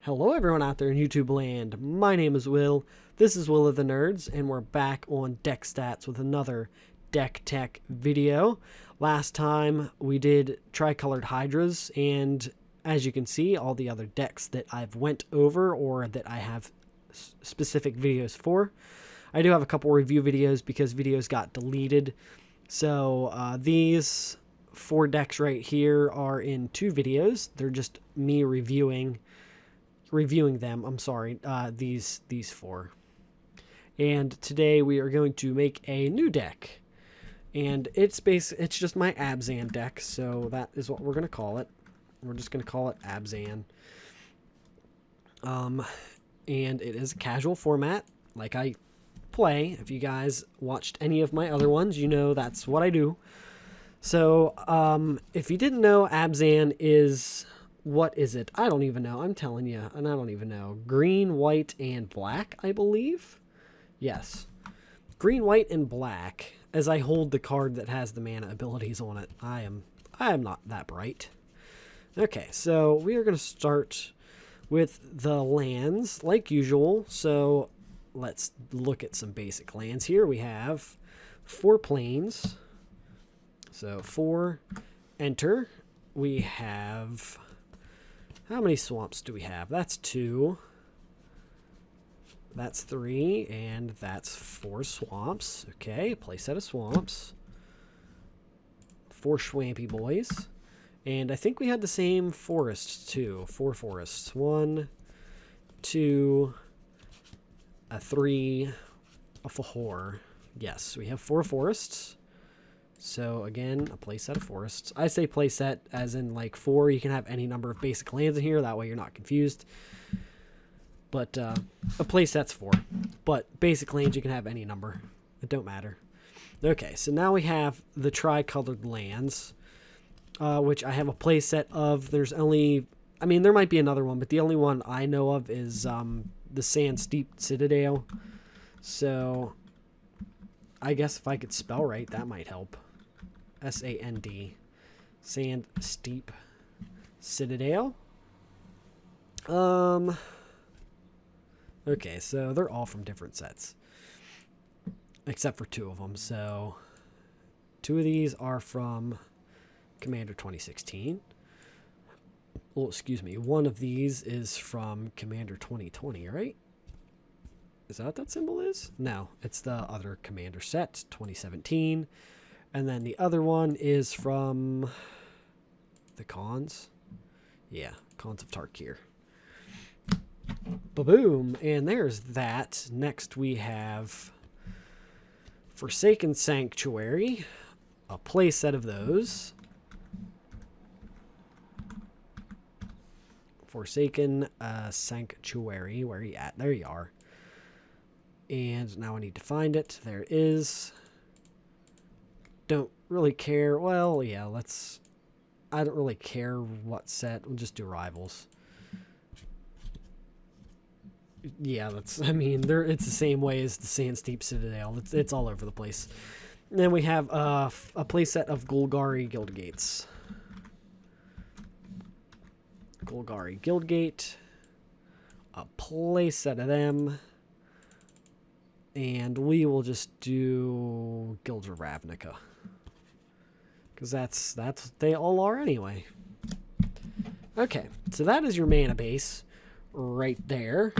Hello everyone out there in YouTube land, my name is Will, this is Will of the Nerds, and we're back on Deck Stats with another Deck Tech video. Last time we did Tricolored Hydras, and as you can see, all the other decks that I've went over or that I have specific videos for. I do have a couple review videos because videos got deleted, so these 4 decks right here are in 2 videos. They're just me reviewing them. I'm sorry, these 4. And today we are going to make a new deck, and it's just my Abzan deck, so that is what we're going to call it. We're just going to call it Abzan. And it is a casual format like I play. If you guys watched any of my other ones, you know that's what I do. So if you didn't know, Abzan is, what is it? I don't even know. I'm telling you, and I don't even know. Green, white, and black, I believe. Yes. Green, white, and black, as I hold the card that has the mana abilities on it. I am not that bright. Okay, so we are going to start with the lands, like usual. So let's look at some basic lands here. We have 4 plains. So 4 enter. We have... how many swamps do we have? That's 2. That's 3. And that's 4 swamps. Okay, play set of swamps. 4 swampy boys. And I think we had the same forests too. 4 forests. 1, 2, a 3, a 4. Yes, we have 4 forests. So again, a playset of forests. I say playset as in like 4. You can have any number of basic lands in here. That way you're not confused. But a playset's 4. But basic lands you can have any number. It don't matter. Okay, so now we have the tricolored lands, which I have a playset of. There's only, I mean, there might be another one, but the only one I know of is the Sand Steeped Citadel. So I guess if I could spell right, that might help. S-A-N-D. Sand Steep Citadel. Okay, so they're all from different sets. Except for 2 of them. So 2 of these are from Commander 2016. Well, excuse me. 1 of these is from Commander 2020, right? Is that what that symbol is? No, it's the other Commander set, 2017. And then the other one is from the Khans. Yeah, Khans of Tarkir. Ba-boom! And there's that. Next we have Forsaken Sanctuary. A play set of those. Forsaken Sanctuary. Where are you at? There you are. And now I need to find it. There it is. Don't really care. Well, yeah, I don't really care what set. We'll just do rivals. Yeah, I mean, it's the same way as the Sand Steep Citadel. It's all over the place. And then we have a playset of Golgari Guildgates. Golgari Guildgate. A playset of them. And we will just do Guilds of Ravnica. Because that's what they all are anyway. Okay, so that is your mana base right there.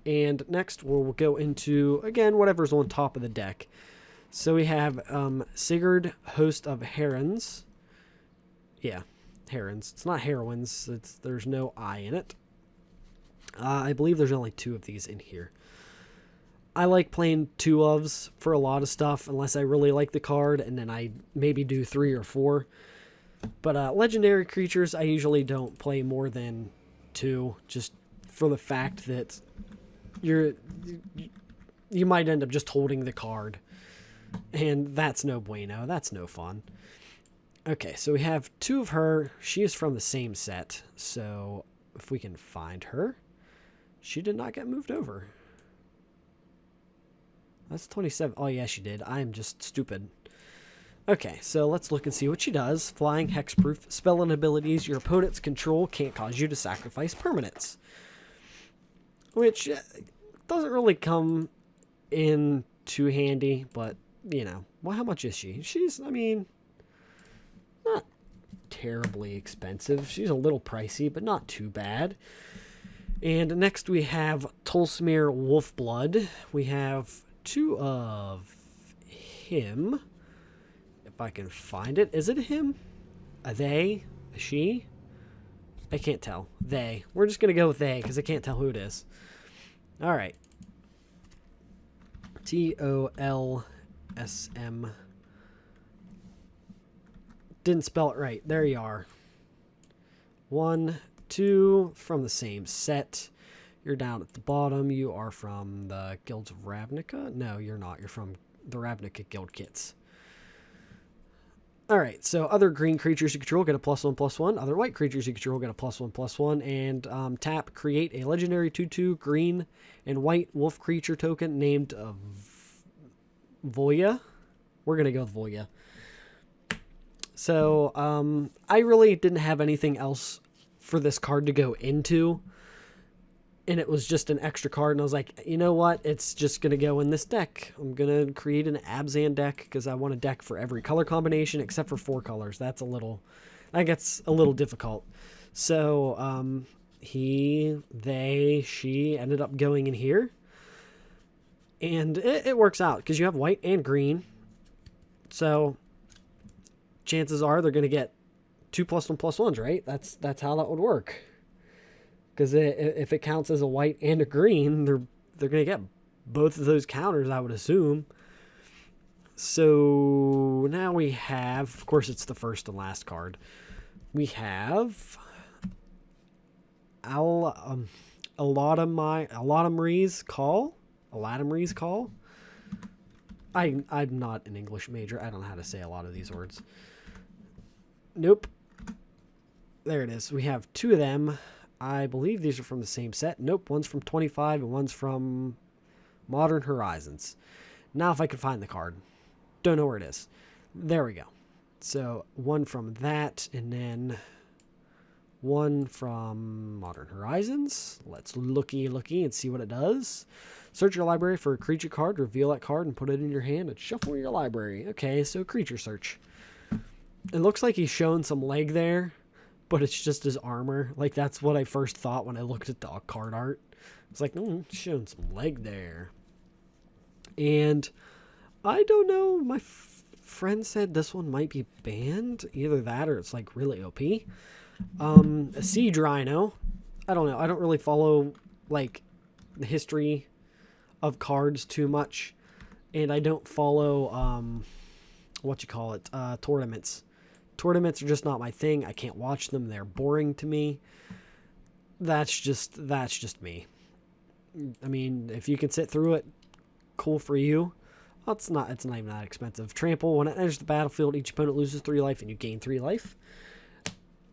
And next we'll go into, again, whatever's on top of the deck. So we have Sigurd, Host of Herons. Yeah, Herons. It's not heroines. There's no I in it. I believe there's only 2 of these in here. I like playing 2 ofs for a lot of stuff, unless I really like the card, and then I maybe do 3 or 4. But legendary creatures, I usually don't play more than 2, just for the fact that you might end up just holding the card, and that's no bueno. That's no fun. Okay, so we have 2 of her. She is from the same set, so if we can find her. She did not get moved over. That's 27. Oh, yeah, she did. I am just stupid. Okay, so let's look and see what she does. Flying, hexproof, spell and abilities your opponent's control can't cause you to sacrifice permanents. which doesn't really come in too handy, but, you know. Well, how much is she? She's, I mean, not terribly expensive. She's a little pricey, but not too bad. And next we have Tolsmere Wolfblood. We have 2 of him. If I can find it. Is it a him? A they? A she? I can't tell. They. We're just going to go with they because I can't tell who it is. All right. T-O-L-S-M. Didn't spell it right. There you are. 1, 2 from the same set. You're down at the bottom. You are from the Guilds of Ravnica? No, you're not. You're from the Ravnica Guild Kits. Alright, so other green creatures you control get a +1/+1. Other white creatures you control get a +1/+1. And tap, create a legendary 2/2 green and white wolf creature token named Voya. We're going to go with Voya. So, I really didn't have anything else for this card to go into. And it was just an extra card. And I was like, you know what? It's just going to go in this deck. I'm going to create an Abzan deck because I want a deck for every color combination except for 4 colors. That gets a little difficult. So, he, they, she ended up going in here. And it works out because you have white and green. So, chances are they're going to get 2 +1/+1s, right? That's how that would work. Because if it counts as a white and a green, they're going to get both of those counters, I would assume. So now we have, of course, it's the first and last card. We have Alatamri's Call. Alatamri's Call. I'm not an English major. I don't know how to say a lot of these words. Nope. There it is. We have 2 of them. I believe these are from the same set. Nope, one's from 25 and one's from Modern Horizons. Now if I can find the card. Don't know where it is. There we go. So one from that and then one from Modern Horizons. Let's looky and see what it does. Search your library for a creature card, reveal that card and put it in your hand and shuffle your library. Okay, so creature search. It looks like he's showing some leg there. But it's just his armor. Like, that's what I first thought when I looked at the card art. It's like, showing some leg there. And I don't know. My friend said this one might be banned. Either that or it's, like, really OP. A Siege Rhino. I don't know. I don't really follow, like, the history of cards too much. And I don't follow, tournaments. Tournaments are just not my thing. I can't watch them. They're boring to me. That's just me. I mean, if you can sit through it, cool for you. Well, it's not even that expensive. Trample, when it enters the battlefield, each opponent loses 3 life and you gain 3 life.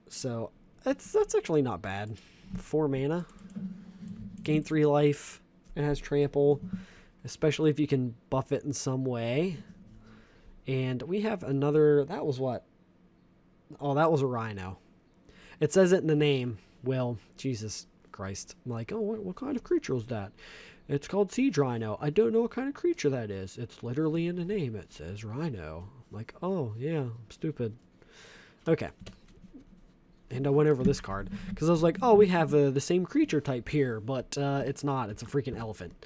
So that's actually not bad. 4 mana. Gain 3 life. It has trample. Especially if you can buff it in some way. And we have another, that was what? Oh, that was a rhino. It says it in the name. Well, Jesus Christ. I'm like, oh, what kind of creature was that? It's called Siege Rhino. I don't know what kind of creature that is. It's literally in the name. It says rhino. I'm like, oh, yeah, I'm stupid. Okay. And I went over this card. Because I was like, oh, we have the same creature type here. But it's not. It's a freaking elephant.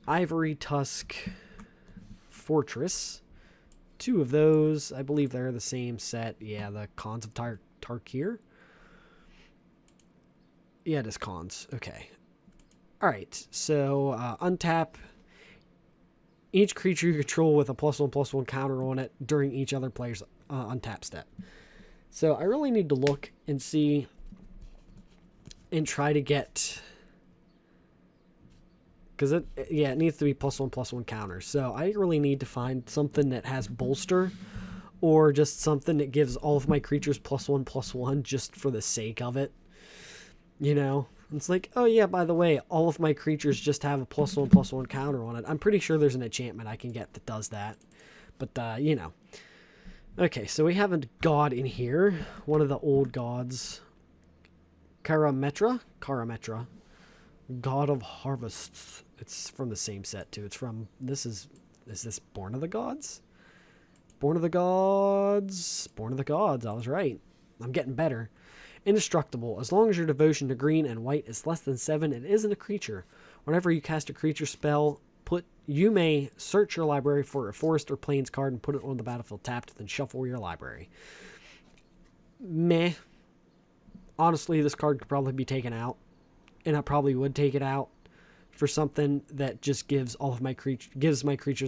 Ivory Tusk Fortress. 2 of those. I believe they're the same set. Yeah, the Cons of Tarkir. Yeah, it is Cons. Okay. Alright, so untap each creature you control with a +1/+1 counter on it during each other player's untap step. So I really need to look and see and try to get... Because it needs to be +1/+1 counters. So I really need to find something that has bolster or just something that gives all of my creatures +1/+1 just for the sake of it. You know? It's like, oh yeah, by the way, all of my creatures just have a +1/+1 counter on it. I'm pretty sure there's an enchantment I can get that does that. But, you know. Okay, so we have a god in here. One of the old gods. Karametra. God of Harvests. It's from the same set too. It's from, is this Born of the Gods? Born of the Gods. Born of the Gods. I was right. I'm getting better. Indestructible. As long as your devotion to green and white is less than 7, it isn't a creature. Whenever you cast a creature spell, you may search your library for a forest or plains card and put it on the battlefield tapped, then shuffle your library. Meh. Honestly, this card could probably be taken out, and I probably would take it out for something that just gives my creatures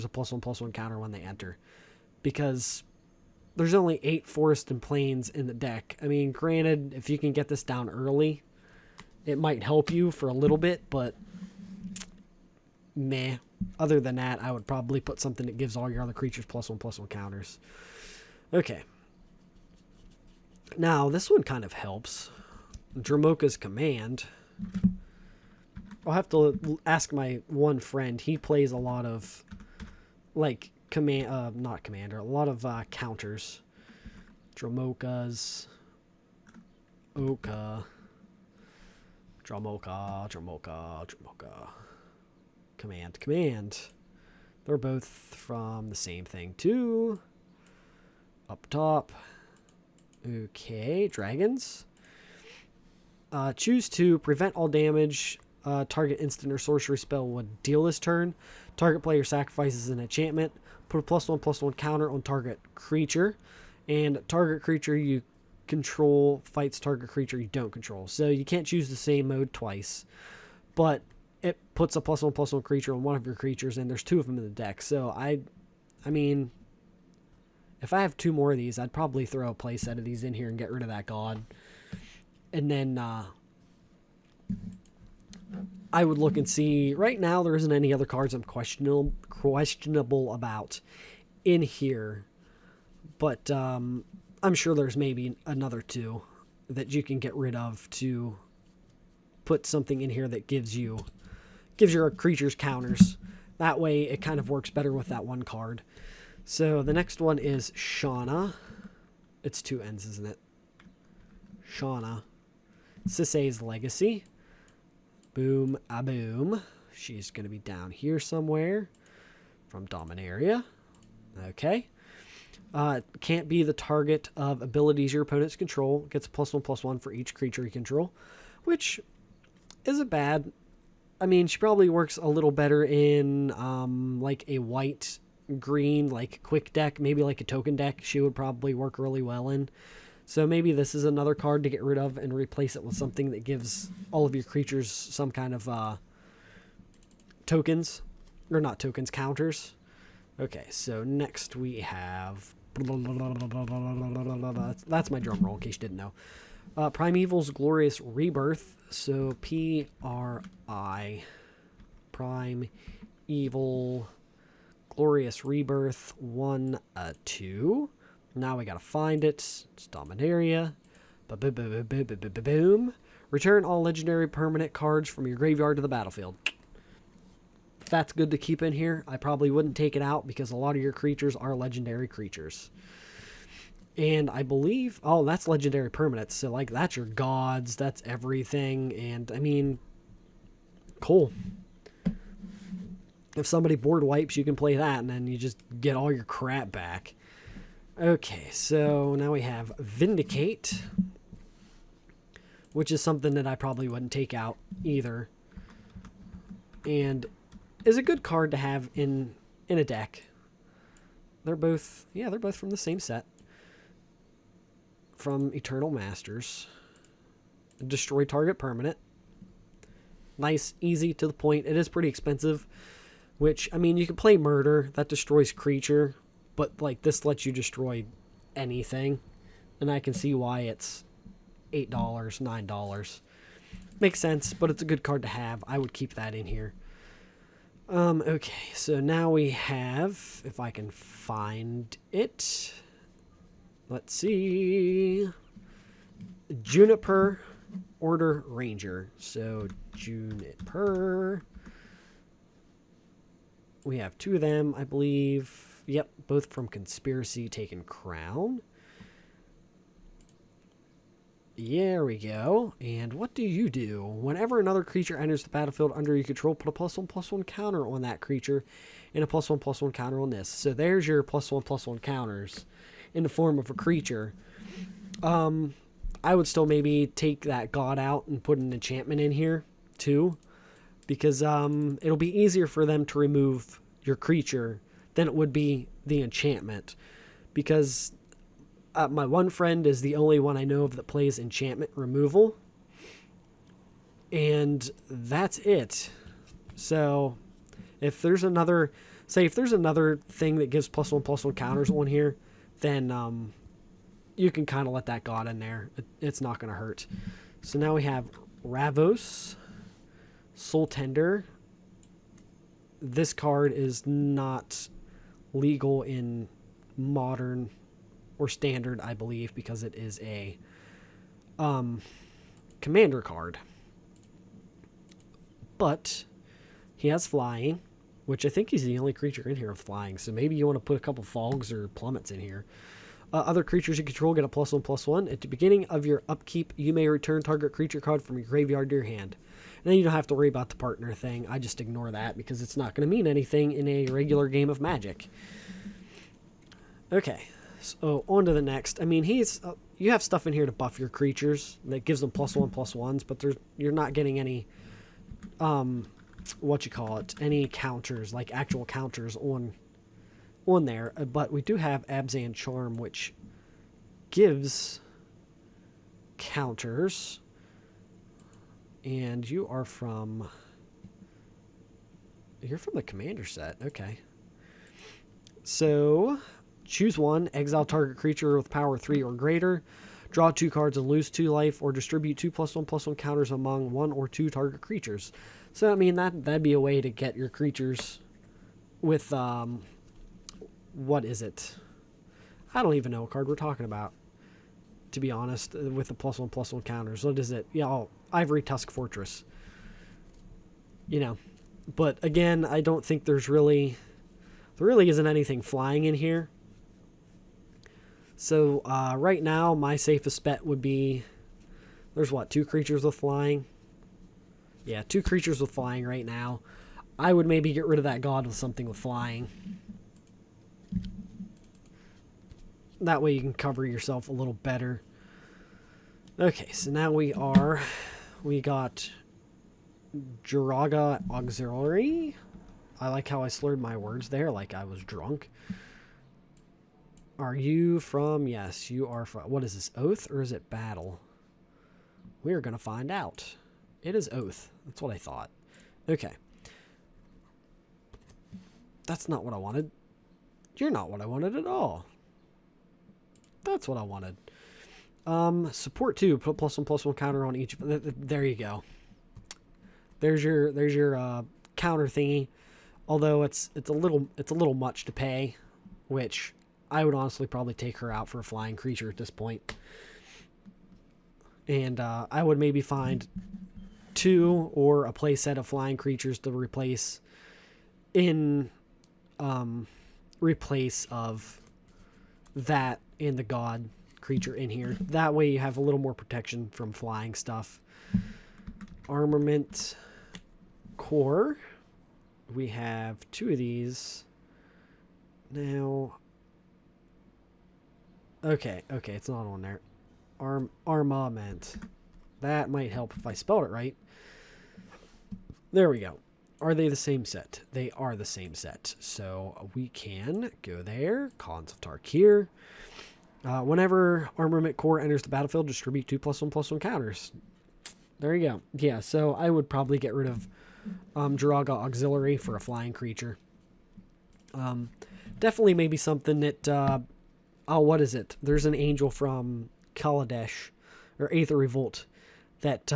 a +1/+1 counter when they enter, because there's only 8 forest and plains in the deck. I mean, granted, if you can get this down early, it might help you for a little bit, but meh. Other than that, I would probably put something that gives all your other creatures +1/+1 counters. Okay. Now, this one kind of helps. Dramoka's Command. I'll have to ask my one friend. He plays a lot of, like, not commander, a lot of counters. Dramoka's, Oka, Dramoka. Command. They're both from the same thing too. Up top. Okay, dragons. Choose to prevent all damage. Target instant or sorcery spell would deal this turn. Target player sacrifices an enchantment. Put a +1/+1 counter on target creature. And target creature you control fights target creature you don't control. So you can't choose the same mode twice. But it puts a +1/+1 creature on one of your creatures, and there's 2 of them in the deck. So I mean, if I have 2 more of these, I'd probably throw a play set of these in here and get rid of that god. And then I would look and see. Right now, there isn't any other cards I'm questionable about in here. But I'm sure there's maybe another 2 that you can get rid of to put something in here that gives your creatures counters. That way, it kind of works better with that one card. So the next one is Shauna. It's 2 N's, isn't it? Shauna. Sisay's Legacy. Boom, a boom. She's going to be down here somewhere from Dominaria. Okay. Can't be the target of abilities your opponents control. Gets a +1/+1 for each creature you control, which isn't bad. I mean, she probably works a little better in like a white-green, like quick deck, maybe like a token deck. She would probably work really well in. So maybe this is another card to get rid of and replace it with something that gives all of your creatures some kind of tokens. Or not tokens, counters. Okay, so next we have... That's my drum roll, in case you didn't know. Primeval's Glorious Rebirth. So P-R-I. Primeval Glorious Rebirth 1/2. Now we gotta find it. It's Dominaria. Boom. Return all legendary permanent cards from your graveyard to the battlefield. That's good to keep in here. I probably wouldn't take it out because a lot of your creatures are legendary creatures. And I believe... Oh, that's legendary permanents. So, like, that's your gods. That's everything. And, I mean... Cool. If somebody board wipes, you can play that. And then you just get all your crap back. Okay, so now we have Vindicate, which is something that I probably wouldn't take out either, and is a good card to have in a deck. They're both from the same set, from Eternal Masters. Destroy target permanent. Nice, easy, to the point. It is pretty expensive, which, I mean, you can play Murder. That destroys creature. But, like, this lets you destroy anything. And I can see why it's $8, $9. Makes sense, but it's a good card to have. I would keep that in here. Okay, so now we have, if I can find it. Let's see. Juniper Order Ranger. So, Juniper. We have 2 of them, I believe. Yep, both from Conspiracy, Taken Crown. There we go. And what do you do? Whenever another creature enters the battlefield under your control, put a +1/+1 counter on that creature and a +1/+1 counter on this. So there's your +1/+1 counters in the form of a creature. I would still maybe take that god out and put an enchantment in here too, because it'll be easier for them to remove your creature than it would be the enchantment, because my one friend is the only one I know of that plays enchantment removal, and that's it. So if there's another, say if there's another thing that gives +1/+1 counters on here, then you can kind of let that god in there. It's not going to hurt. So now we have Ravos, Soul Tender. This card is not legal in Modern or Standard, I believe, because it is a commander card. But he has flying, which I think he's the only creature in here with flying. So maybe you want to put a couple fogs or plummets in here. Other creatures you control get a +1/+1. At the beginning of your upkeep, you may return target creature card from your graveyard to your hand. And then you don't have to worry about the partner thing. I just ignore that because it's not going to mean anything in a regular game of Magic. Okay, so on to the next. I mean, you have stuff in here to buff your creatures that gives them +1/+1s, but you're not getting any, any counters, like actual counters on there. But we do have Abzan Charm, which gives counters. And you're from the commander set. Okay. So choose one, exile target creature with power 3 or greater, draw 2 cards and lose 2 life, or distribute 2 +1/+1 counters among 1 or 2 target creatures. So I mean that'd be a way to get your creatures with what is it? I don't even know what card we're talking about, to be honest, with the +1/+1 counters. What is it? Yeah, Ivory Tusk Fortress. You know, but again, I don't think there really isn't anything flying in here. So right now, my safest bet would be, there's what, 2 creatures with flying? Yeah, 2 creatures with flying right now. I would maybe get rid of that god with something with flying. That way you can cover yourself a little better. Okay, so now we got Juraga Auxiliary. I like how I slurred my words there like I was drunk. Are you from, yes, you are from, what is this, Oath or is it Battle? We're going to find out. It is Oath. That's what I thought. Okay. That's not what I wanted. You're not what I wanted at all. That's what I wanted. Support 2. Put +1/+1 counter on each. There you go. There's your counter thingy. Although it's a little much to pay, which I would honestly probably take her out for a flying creature at this point. And I would maybe find 2 or a play set of flying creatures to replace in replace of that and the god creature in here. That way you have a little more protection from flying stuff. Armament Core. We have 2 of these. Now, okay, it's not on there. Armament. That might help if I spelled it right. There we go. Are they the same set? They are the same set. So we can go there. Cons of Tarkir. Whenever Armament Core enters the battlefield, distribute 2 +1/+1 counters. There you go. Yeah, so I would probably get rid of Juraga Auxiliary for a flying creature. Definitely maybe something that... what is it? There's an angel from Kaladesh, or Aether Revolt, that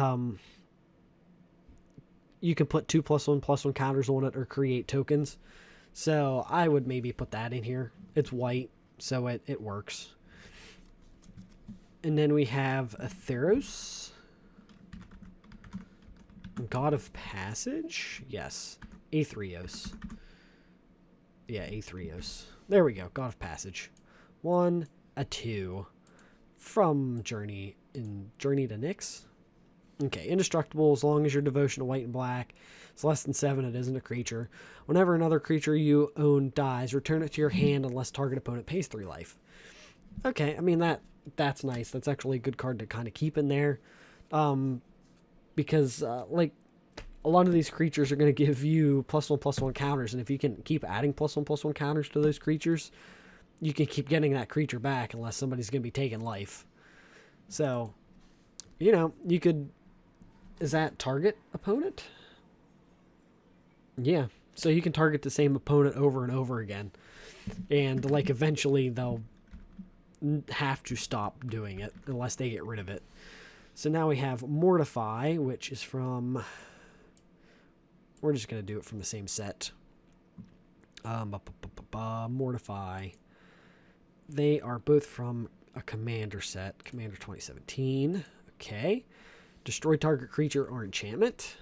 you can put 2 +1/+1 counters on it or create tokens. So I would maybe put that in here. It's white, so it works. And then we have Etheros. God of Passage? Yes. Aetherios. Yeah, Aetherios. There we go. God of Passage. 1, a 2. From Journey in Journey to Nyx. Okay, indestructible as long as your devotion to white and black. It's less than 7, it isn't a creature. Whenever another creature you own dies, return it to your hand unless target opponent pays 3 life. Okay, I mean, that's nice. That's actually a good card to kind of keep in there. Because, like, a lot of these creatures are going to give you +1/+1 counters, and if you can keep adding +1/+1 counters to those creatures, you can keep getting that creature back unless somebody's going to be taking life. So, you know, you could... Is that target opponent? Yeah. So you can target the same opponent over and over again. And, like, eventually they'll have to stop doing it unless they get rid of it. So now we have Mortify, which is from... We're just going to do it from the same set. Mortify. They are both from a Commander set. Commander 2017. Okay. Destroy target creature or enchantment.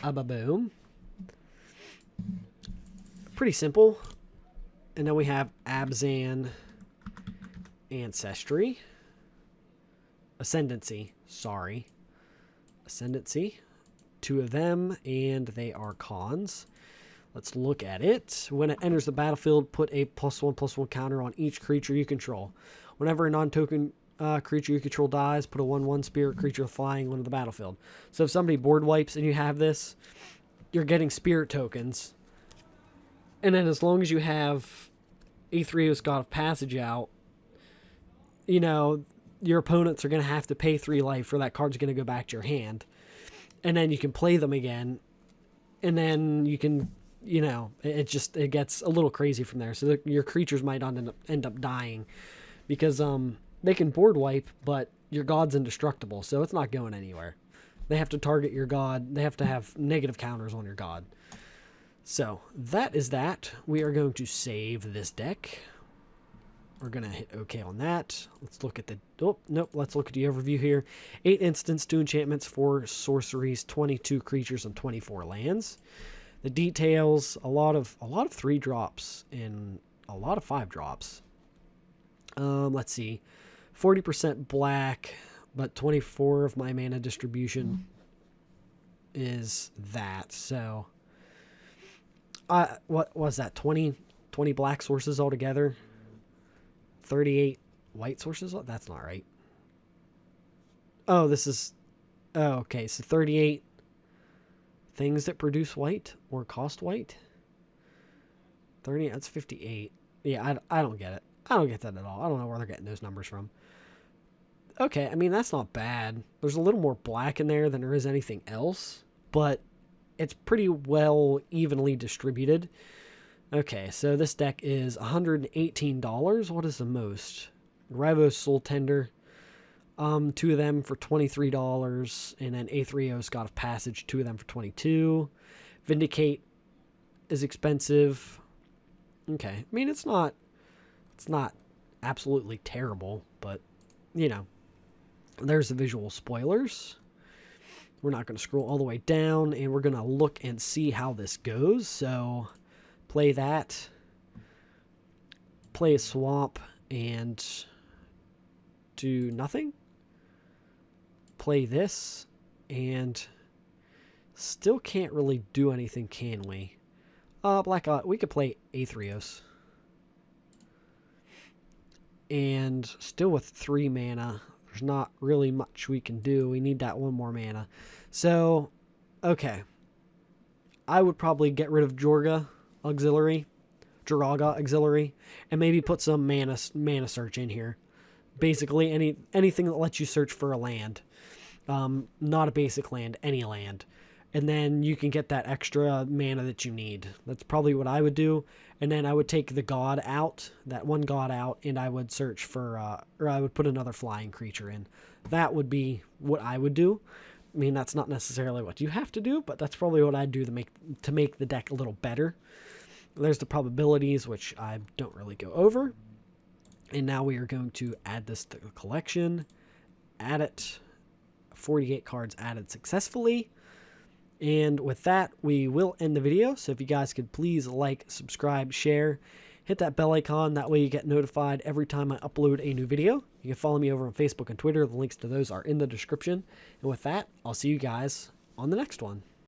Boom. Pretty simple. And then we have Abzan Ancestry. Ascendancy. Sorry. Ascendancy. 2 of them, and they are cons. Let's look at it. When it enters the battlefield, put a +1/+1 counter on each creature you control. Whenever a non-token creature you control dies, put a 1/1 spirit creature flying onto the battlefield. So if somebody board wipes and you have this, you're getting spirit tokens. And then as long as you have Etheros God of Passage out, you know, your opponents are going to have to pay 3 life, for that card's going to go back to your hand. And then you can play them again. And then you can, you know, it gets a little crazy from there. So your creatures might end up dying. Because they can board wipe, but your god's indestructible, so it's not going anywhere. They have to target your god. They have to have negative counters on your god. So that is that. We are going to save this deck. We're going to hit OK on that. Let's look at the... Oh, nope. Let's look at the overview here. 8 instants, 2 enchantments, 4 sorceries, 22 creatures, and 24 lands. The details, a lot of 3 drops and a lot of 5 drops. Let's see. 40% black, but 24 of my mana distribution is that. So, what was that? 20 black sources altogether. 38 white sources? That's not right. Oh, this is... Oh, okay. So 38 things that produce white or cost white. 30, that's 58. Yeah, I don't get it. I don't get that at all. I don't know where they're getting those numbers from. Okay, I mean, that's not bad. There's a little more black in there than there is anything else, but it's pretty well evenly distributed. Okay, so this deck is $118. What is the most? Ravos Soul Tender. 2 of them for $23. And then Etheros God of Passage, 2 of them for $22. Vindicate is expensive. Okay, I mean, it's not absolutely terrible, but, you know, there's the visual spoilers. We're not going to scroll all the way down, and we're going to look and see how this goes. So... Play that, play a swamp, and do nothing. Play this, and still can't really do anything, can we? We could play Etheros. And still with 3 mana, there's not really much we can do. We need that 1 more mana. So, okay. I would probably get rid of Joraga Auxiliary, and maybe put some mana search in here. Basically, anything that lets you search for a land, not a basic land, any land, and then you can get that extra mana that you need. That's probably what I would do. And then I would take the god out, that 1 god out, and I would search for, or I would put another flying creature in. That would be what I would do. I mean, that's not necessarily what you have to do, but that's probably what I'd do to make the deck a little better. There's the probabilities, which I don't really go over. And now we are going to add this to the collection. Add it. 48 cards added successfully. And with that, we will end the video. So if you guys could please like, subscribe, share, hit that bell icon. That way you get notified every time I upload a new video. You can follow me over on Facebook and Twitter. The links to those are in the description. And with that, I'll see you guys on the next one.